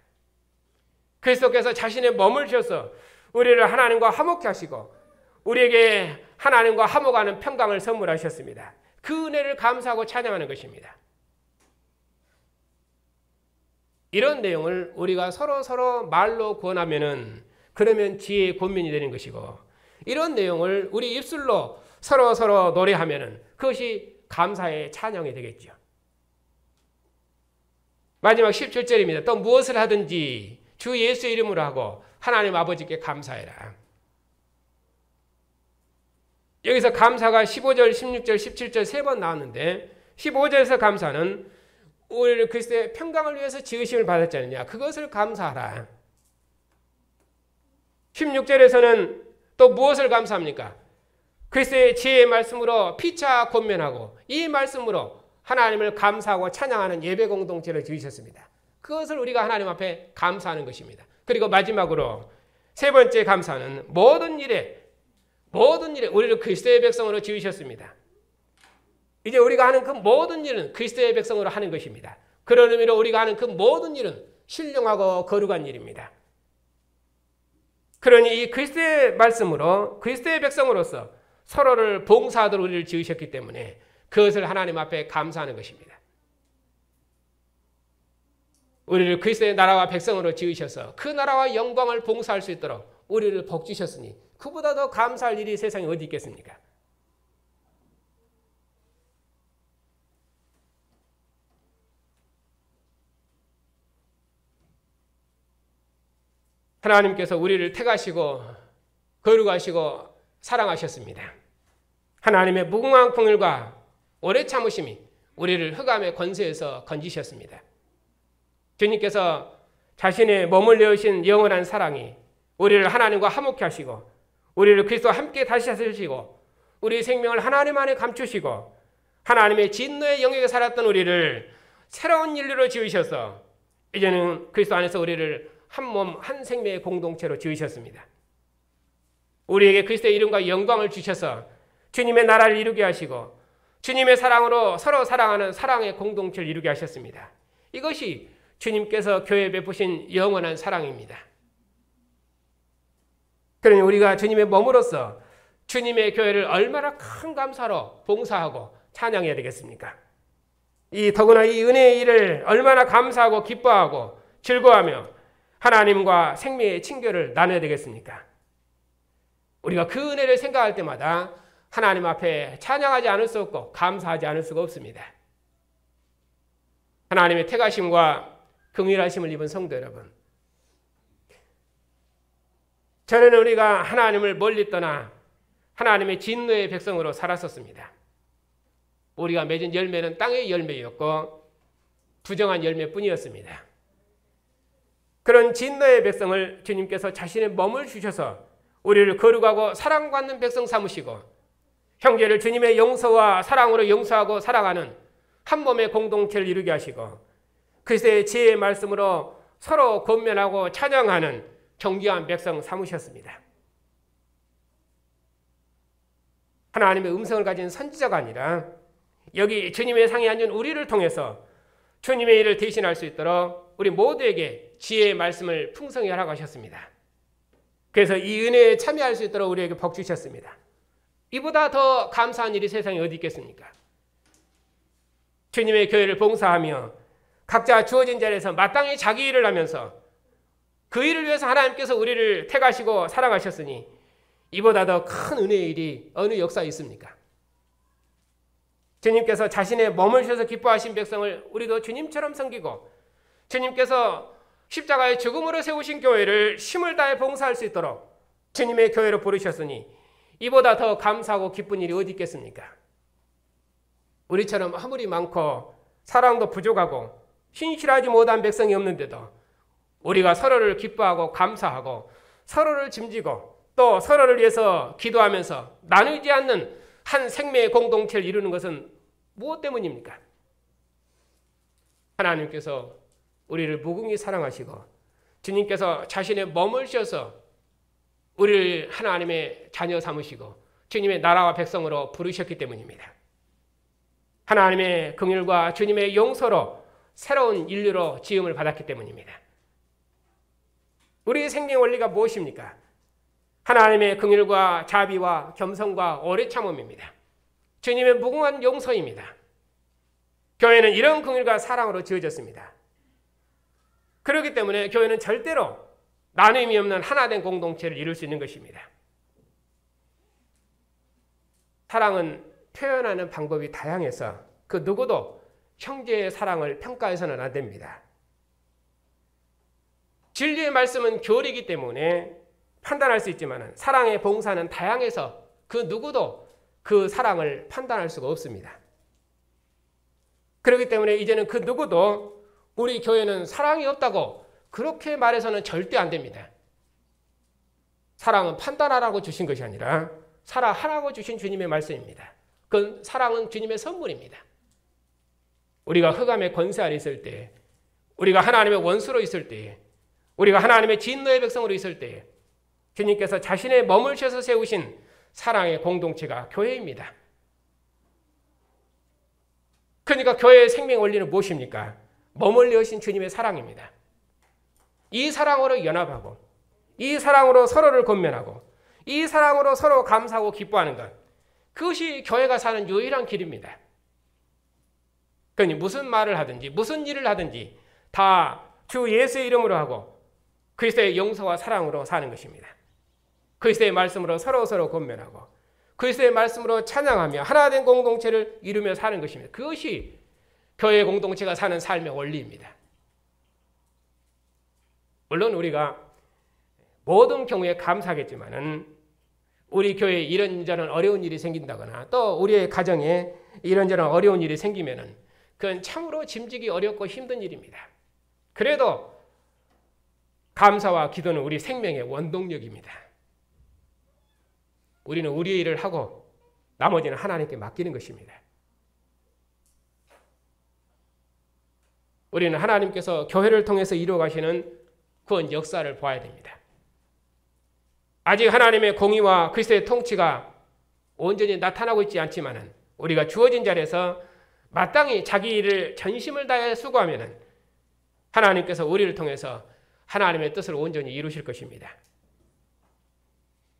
그리스도께서 자신의 몸을 주셔서 우리를 하나님과 화목케 하시고 우리에게 하나님과 화목하는 평강을 선물하셨습니다. 그 은혜를 감사하고 찬양하는 것입니다. 이런 내용을 우리가 서로 말로 권하면은 그러면 지혜의 권면이 되는 것이고 이런 내용을 우리 입술로 서로 노래하면은 그것이 감사의 찬양이 되겠죠. 마지막 17절입니다. 또 무엇을 하든지 주 예수의 이름으로 하고 하나님 아버지께 감사해라. 여기서 감사가 15절, 16절, 17절 3번 나왔는데 15절에서 감사는 우리를 그리스도의 평강을 위해서 지으심을 받았지 않느냐. 그것을 감사하라. 16절에서는 또 무엇을 감사합니까? 그리스도의 지혜의 말씀으로 피차 권면하고 이 말씀으로 하나님을 감사하고 찬양하는 예배 공동체를 지으셨습니다. 그것을 우리가 하나님 앞에 감사하는 것입니다. 그리고 마지막으로 세 번째 감사는 모든 일에 우리를 그리스도의 백성으로 지으셨습니다. 이제 우리가 하는 그 모든 일은 그리스도의 백성으로 하는 것입니다. 그런 의미로 우리가 하는 그 모든 일은 신령하고 거룩한 일입니다. 그러니 이 그리스도의 말씀으로 그리스도의 백성으로서 서로를 봉사하도록 우리를 지으셨기 때문에 그것을 하나님 앞에 감사하는 것입니다. 우리를 그리스도의 나라와 백성으로 지으셔서 그 나라와 영광을 봉사할 수 있도록 우리를 복주셨으니 그보다 더 감사할 일이 세상에 어디 있겠습니까? 하나님께서 우리를 택하시고 거룩하시고 사랑하셨습니다. 하나님의 무궁한 긍휼과 오래 참으심이 우리를 흑암의 권세에서 건지셨습니다. 주님께서 자신의 몸을 내어신 영원한 사랑이 우리를 하나님과 화목케 하시고 우리를 그리스도와 함께 다시 하시고 우리 생명을 하나님 안에 감추시고 하나님의 진노의 영역에 살았던 우리를 새로운 인류로 지으셔서 이제는 그리스도 안에서 우리를 한 몸, 한 생명의 공동체로 지으셨습니다. 우리에게 그리스도의 이름과 영광을 주셔서 주님의 나라를 이루게 하시고 주님의 사랑으로 서로 사랑하는 사랑의 공동체를 이루게 하셨습니다. 이것이 주님께서 교회에 베푸신 영원한 사랑입니다. 그러니 우리가 주님의 몸으로서 주님의 교회를 얼마나 큰 감사로 봉사하고 찬양해야 되겠습니까? 더구나 이 은혜의 일을 얼마나 감사하고 기뻐하고 즐거워하며 하나님과 생명의 친교를 나눠야 되겠습니까? 우리가 그 은혜를 생각할 때마다 하나님 앞에 찬양하지 않을 수 없고 감사하지 않을 수가 없습니다. 하나님의 택하심과 긍휼하심을 입은 성도 여러분, 전에는 우리가 하나님을 멀리 떠나 하나님의 진노의 백성으로 살았었습니다. 우리가 맺은 열매는 땅의 열매였고 부정한 열매뿐이었습니다. 그런 진노의 백성을 주님께서 자신의 몸을 주셔서 우리를 거룩하고 사랑받는 백성 삼으시고 형제를 주님의 용서와 사랑으로 용서하고 사랑하는 한 몸의 공동체를 이루게 하시고 그리스도의 지혜의 말씀으로 서로 권면하고 찬양하는 존귀한 백성 삼으셨습니다. 하나님의 음성을 가진 선지자가 아니라 여기 주님의 상에 앉은 우리를 통해서 주님의 일을 대신할 수 있도록 우리 모두에게 지혜의 말씀을 풍성히 하라고 하셨습니다. 그래서 이 은혜에 참여할 수 있도록 우리에게 복 주셨습니다. 이보다 더 감사한 일이 세상에 어디 있겠습니까? 주님의 교회를 봉사하며 각자 주어진 자리에서 마땅히 자기 일을 하면서 그 일을 위해서 하나님께서 우리를 택하시고 사랑하셨으니 이보다 더 큰 은혜의 일이 어느 역사에 있습니까? 주님께서 자신의 몸을 주셔서 기뻐하신 백성을 우리도 주님처럼 섬기고 주님께서 십자가의 죽음으로 세우신 교회를 힘을 다해 봉사할 수 있도록 주님의 교회로 부르셨으니 이보다 더 감사하고 기쁜 일이 어디 있겠습니까? 우리처럼 허물이 많고 사랑도 부족하고 신실하지 못한 백성이 없는데도 우리가 서로를 기뻐하고 감사하고 서로를 짐지고 또 서로를 위해서 기도하면서 나누지 않는 한 생명의 공동체를 이루는 것은 무엇 때문입니까? 하나님께서 우리를 무궁히 사랑하시고 주님께서 자신의 몸을 주셔서 우리를 하나님의 자녀 삼으시고 주님의 나라와 백성으로 부르셨기 때문입니다. 하나님의 긍휼과 주님의 용서로 새로운 인류로 지음을 받았기 때문입니다. 우리의 생명 원리가 무엇입니까? 하나님의 긍휼과 자비와 겸손과 오래 참음입니다. 주님의 무궁한 용서입니다. 교회는 이런 긍휼과 사랑으로 지어졌습니다. 그렇기 때문에 교회는 절대로 나눔이 없는 하나된 공동체를 이룰 수 있는 것입니다. 사랑은 표현하는 방법이 다양해서 그 누구도 형제의 사랑을 평가해서는 안 됩니다. 진리의 말씀은 교리이기 때문에 판단할 수 있지만 사랑의 봉사는 다양해서 그 누구도 그 사랑을 판단할 수가 없습니다. 그렇기 때문에 이제는 그 누구도 우리 교회는 사랑이 없다고 그렇게 말해서는 절대 안 됩니다. 사랑은 판단하라고 주신 것이 아니라 사랑하라고 주신 주님의 말씀입니다. 그 사랑은 주님의 선물입니다. 우리가 흑암의 권세 아래 있을 때, 우리가 하나님의 원수로 있을 때, 우리가 하나님의 진노의 백성으로 있을 때 주님께서 자신의 몸을 주셔서 세우신 사랑의 공동체가 교회입니다. 그러니까 교회의 생명 원리는 무엇입니까? 몸을 여신 주님의 사랑입니다. 이 사랑으로 연합하고 이 사랑으로 서로를 권면하고 이 사랑으로 서로 감사하고 기뻐하는 것, 그것이 교회가 사는 유일한 길입니다. 그러니 무슨 말을 하든지 무슨 일을 하든지 다 주 예수의 이름으로 하고 그리스도의 용서와 사랑으로 사는 것입니다. 그리스도의 말씀으로 서로 권면하고 그리스도의 말씀으로 찬양하며 하나된 공동체를 이루며 사는 것입니다. 그것이 교회 공동체가 사는 삶의 원리입니다. 물론 우리가 모든 경우에 감사하겠지만은 우리 교회에 이런저런 어려운 일이 생긴다거나 또 우리의 가정에 이런저런 어려운 일이 생기면은 그건 참으로 짐지기 어렵고 힘든 일입니다. 그래도 감사와 기도는 우리 생명의 원동력입니다. 우리는 우리의 일을 하고 나머지는 하나님께 맡기는 것입니다. 우리는 하나님께서 교회를 통해서 이루어가시는 구원 역사를 보아야 됩니다. 아직 하나님의 공의와 그리스도의 통치가 온전히 나타나고 있지 않지만 우리가 주어진 자리에서 마땅히 자기 일을 전심을 다해 수고하면 하나님께서 우리를 통해서 하나님의 뜻을 온전히 이루실 것입니다.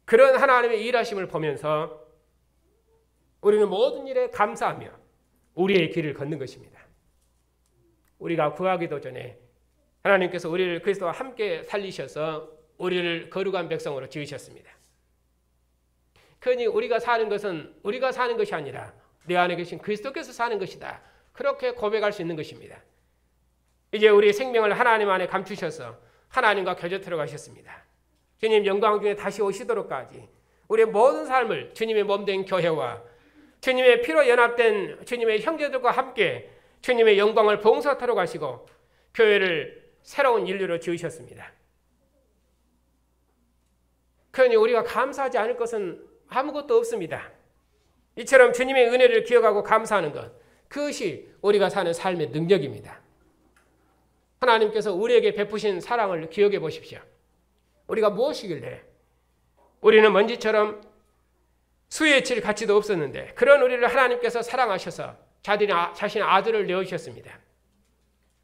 그런 하나님의 일하심을 보면서 우리는 모든 일에 감사하며 우리의 길을 걷는 것입니다. 우리가 구하기도 전에 하나님께서 우리를 그리스도와 함께 살리셔서 우리를 거룩한 백성으로 지으셨습니다. 그러니 우리가 사는 것은 우리가 사는 것이 아니라 내 안에 계신 그리스도께서 사는 것이다. 그렇게 고백할 수 있는 것입니다. 이제 우리 생명을 하나님 안에 감추셔서 하나님과 교제 들어가셨습니다. 주님 영광 중에 다시 오시도록까지 우리의 모든 삶을 주님의 몸된 교회와 주님의 피로 연합된 주님의 형제들과 함께 주님의 영광을 봉사하도록 하시고 교회를 새로운 인류로 지으셨습니다. 그러니 우리가 감사하지 않을 것은 아무것도 없습니다. 이처럼 주님의 은혜를 기억하고 감사하는 것, 그것이 우리가 사는 삶의 능력입니다. 하나님께서 우리에게 베푸신 사랑을 기억해 보십시오. 우리가 무엇이길래 우리는 먼지처럼 수에 칠 가치도 없었는데 그런 우리를 하나님께서 사랑하셔서 자신의 아들을 내어주셨습니다.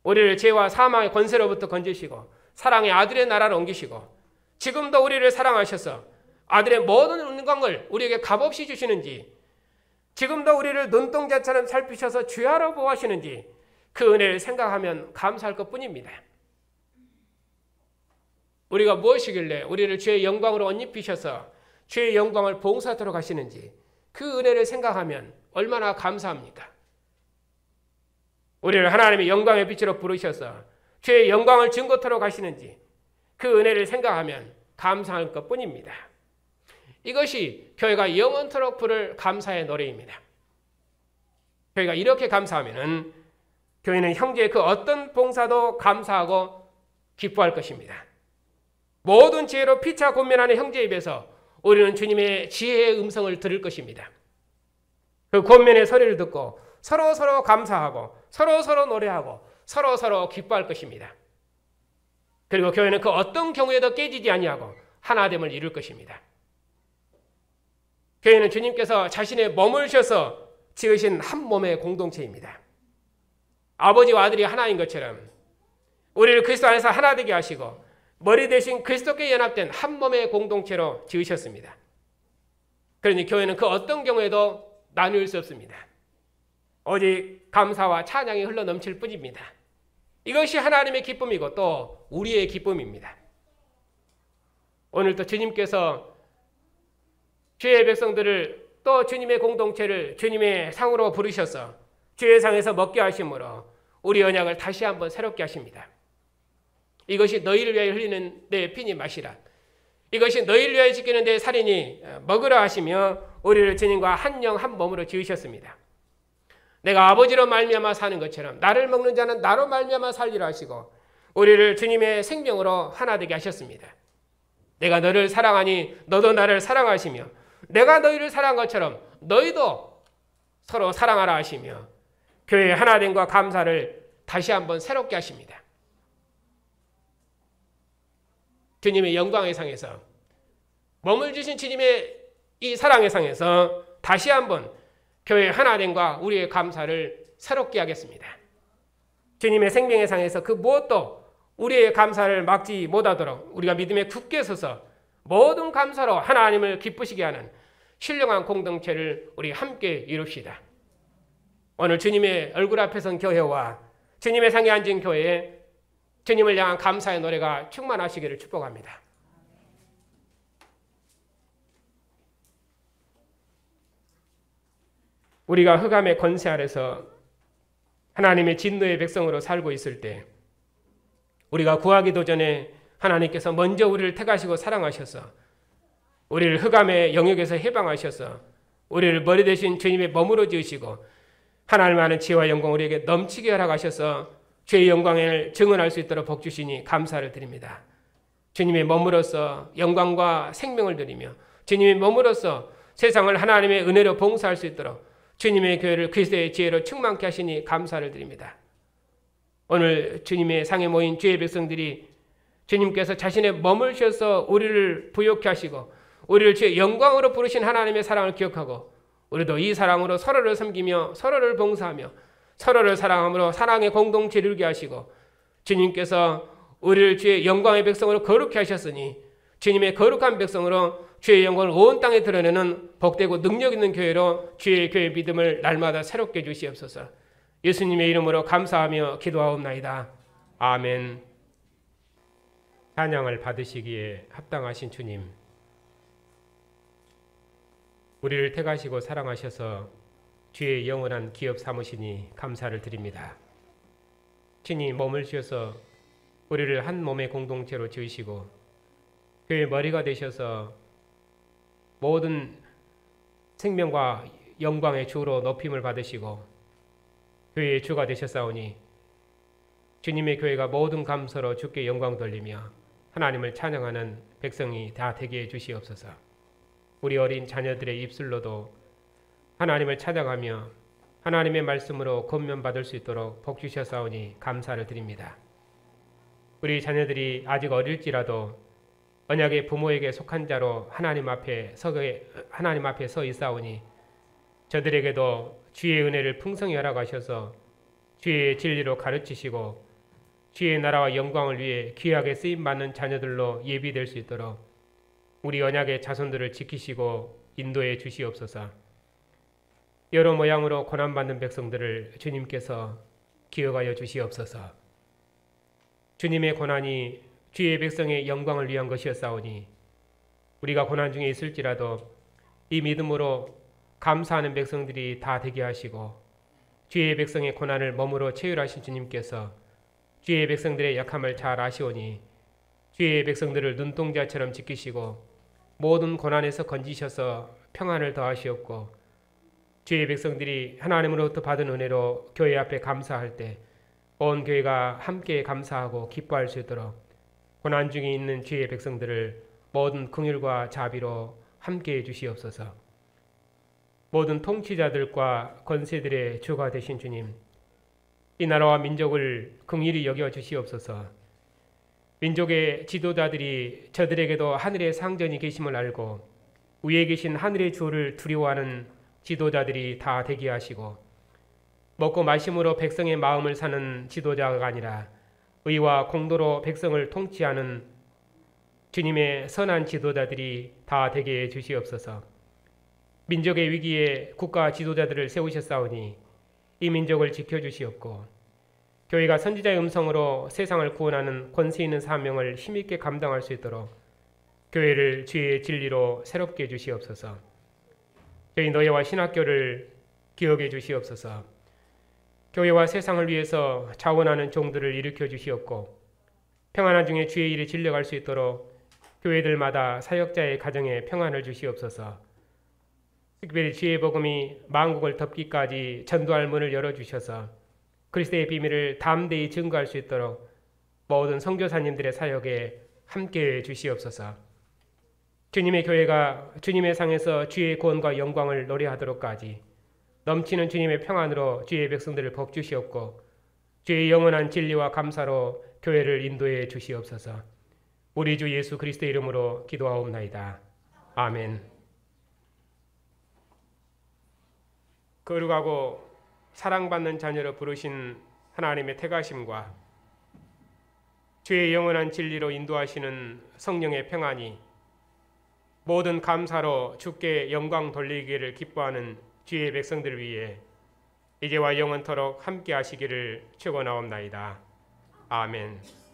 우리를 죄와 사망의 권세로부터 건지시고 사랑의 아들의 나라로 옮기시고 지금도 우리를 사랑하셔서 아들의 모든 은광을 우리에게 값없이 주시는지 지금도 우리를 눈동자처럼 살피셔서 주야로 보호하시는지 그 은혜를 생각하면 감사할 것뿐입니다. 우리가 무엇이길래 우리를 주의 영광으로 옷 입히셔서 주의 영광을 봉사하도록 하시는지 그 은혜를 생각하면 얼마나 감사합니까? 우리를 하나님의 영광의 빛으로 부르셔서 주의 영광을 증거토록 하시는지 그 은혜를 생각하면 감사할 것뿐입니다. 이것이 교회가 영원토록 부를 감사의 노래입니다. 교회가 이렇게 감사하면 교회는 형제의 그 어떤 봉사도 감사하고 기뻐할 것입니다. 모든 지혜로 피차 권면하는 형제 입에서 우리는 주님의 지혜의 음성을 들을 것입니다. 그 권면의 소리를 듣고 서로 감사하고 서로 노래하고 서로 기뻐할 것입니다. 그리고 교회는 그 어떤 경우에도 깨지지 아니하고 하나됨을 이룰 것입니다. 교회는 주님께서 자신의 몸을 주셔서 지으신 한 몸의 공동체입니다. 아버지와 아들이 하나인 것처럼 우리를 그리스도 안에서 하나 되게 하시고 머리 대신 그리스도께 연합된 한 몸의 공동체로 지으셨습니다. 그러니 교회는 그 어떤 경우에도 나눌 수 없습니다. 오직 감사와 찬양이 흘러 넘칠 뿐입니다. 이것이 하나님의 기쁨이고 또 우리의 기쁨입니다. 오늘도 주님께서 주의 백성들을 또 주님의 공동체를 주님의 상으로 부르셔서 주의 상에서 먹게 하심으로 우리 언약을 다시 한번 새롭게 하십니다. 이것이 너희를 위하여 흘리는 내 피니 마시라. 이것이 너희를 위하여 지키는 내 살이니 먹으라 하시며 우리를 주님과 한 영 한 몸으로 지으셨습니다. 내가 아버지로 말미암아 사는 것처럼 나를 먹는 자는 나로 말미암아 살리라 하시고 우리를 주님의 생명으로 하나 되게 하셨습니다. 내가 너를 사랑하니 너도 나를 사랑하시며 내가 너희를 사랑한 것처럼 너희도 서로 사랑하라 하시며 교회의 하나됨과 감사를 다시 한번 새롭게 하십니다. 주님의 영광의 상에서 몸을 주신 주님의 이 사랑의 상에서 다시 한번 교회의 하나됨과 우리의 감사를 새롭게 하겠습니다. 주님의 생명의 상에서 그 무엇도 우리의 감사를 막지 못하도록 우리가 믿음에 굳게 서서 모든 감사로 하나님을 기쁘시게 하는 신령한 공동체를 우리 함께 이룹시다. 오늘 주님의 얼굴 앞에 선 교회와 주님의 상에 앉은 교회에 주님을 향한 감사의 노래가 충만하시기를 축복합니다. 우리가 흑암의 권세 아래서 하나님의 진노의 백성으로 살고 있을 때 우리가 구하기도 전에 하나님께서 먼저 우리를 택하시고 사랑하셔서 우리를 흑암의 영역에서 해방하셔서 우리를 머리 대신 주님의 몸으로 지으시고 하나님 아는 지혜와 영광 우리에게 넘치게 허락하셔서 주의 영광을 증언할 수 있도록 복 주시니 감사를 드립니다. 주님의 몸으로서 영광과 생명을 드리며 주님의 몸으로서 세상을 하나님의 은혜로 봉사할 수 있도록 주님의 교회를 그리스도의 지혜로 충만케 하시니 감사를 드립니다. 오늘 주님의 상에 모인 주의 백성들이 주님께서 자신의 몸을 주셔서 우리를 부욕케 하시고 우리를 주의 영광으로 부르신 하나님의 사랑을 기억하고 우리도 이 사랑으로 서로를 섬기며 서로를 봉사하며 서로를 사랑함으로 사랑의 공동체를 이루게 하시고 주님께서 우리를 주의 영광의 백성으로 거룩케 하셨으니 주님의 거룩한 백성으로 주의 영광을 온 땅에 드러내는 복되고 능력 있는 교회로 주의 교회 믿음을 날마다 새롭게 주시옵소서. 예수님의 이름으로 감사하며 기도하옵나이다. 아멘. 찬양을 받으시기에 합당하신 주님, 우리를 택하시고 사랑하셔서 주의 영원한 기업 삼으시니 감사를 드립니다. 친히 몸을 주셔서 우리를 한 몸의 공동체로 지으시고 교회의 머리가 되셔서 모든 생명과 영광의 주로 높임을 받으시고 교회의 주가 되셨사오니 주님의 교회가 모든 감사로 주께 영광 돌리며 하나님을 찬양하는 백성이 다 되게 해주시옵소서. 우리 어린 자녀들의 입술로도 하나님을 찬양하며 하나님의 말씀으로 권면받을 수 있도록 복 주셨사오니 감사를 드립니다. 우리 자녀들이 아직 어릴지라도 언약의 부모에게 속한 자로 하나님 앞에 서 있사오니 저들에게도 주의 은혜를 풍성히 허락하셔서 주의 진리로 가르치시고 주의 나라와 영광을 위해 귀하게 쓰임받는 자녀들로 예비될 수 있도록 우리 언약의 자손들을 지키시고 인도해 주시옵소서. 여러 모양으로 고난받는 백성들을 주님께서 기억하여 주시옵소서. 주님의 고난이 주의 백성의 영광을 위한 것이었사오니 우리가 고난 중에 있을지라도 이 믿음으로 감사하는 백성들이 다 되게 하시고 주의 백성의 고난을 몸으로 체휼하신 주님께서 주의 백성들의 약함을 잘 아시오니 주의 백성들을 눈동자처럼 지키시고 모든 고난에서 건지셔서 평안을 더하시옵고 주의 백성들이 하나님으로부터 받은 은혜로 교회 앞에 감사할 때 온 교회가 함께 감사하고 기뻐할 수 있도록 고난 중에 있는 주의 백성들을 모든 긍휼과 자비로 함께해 주시옵소서. 모든 통치자들과 권세들의 주가 되신 주님, 이 나라와 민족을 긍휼히 여겨 주시옵소서. 민족의 지도자들이 저들에게도 하늘의 상전이 계심을 알고 위에 계신 하늘의 주를 두려워하는 지도자들이 다 되게 하시고 먹고 마심으로 백성의 마음을 사는 지도자가 아니라 의와 공도로 백성을 통치하는 주님의 선한 지도자들이 다 되게 해 주시옵소서. 민족의 위기에 국가 지도자들을 세우셨사오니 이 민족을 지켜주시옵고 교회가 선지자의 음성으로 세상을 구원하는 권세 있는 사명을 힘있게 감당할 수 있도록 교회를 주의 진리로 새롭게 해 주시옵소서. 저희 노예와 신학교를 기억해 주시옵소서. 교회와 세상을 위해서 자원하는 종들을 일으켜 주시옵고 평안한 중에 주의 일에 진력할 수 있도록 교회들마다 사역자의 가정에 평안을 주시옵소서. 특별히 주의 복음이 만국을 덮기까지 전도할 문을 열어주셔서 그리스도의 비밀을 담대히 증거할 수 있도록 모든 선교사님들의 사역에 함께해 주시옵소서. 주님의 교회가 주님의 상에서 주의 구원과 영광을 노래하도록까지 넘치는 주님의 평안으로 주의 백성들을 복주시옵고 주의 영원한 진리와 감사로 교회를 인도해 주시옵소서. 우리 주 예수 그리스도의 이름으로 기도하옵나이다. 아멘. 거룩하고 사랑받는 자녀로 부르신 하나님의 택하심과 주의 영원한 진리로 인도하시는 성령의 평안이 모든 감사로 주께 영광 돌리기를 기뻐하는 주의 백성들을 위해 이제와 영원토록 함께 하시기를 축원하옵나이다. 아멘.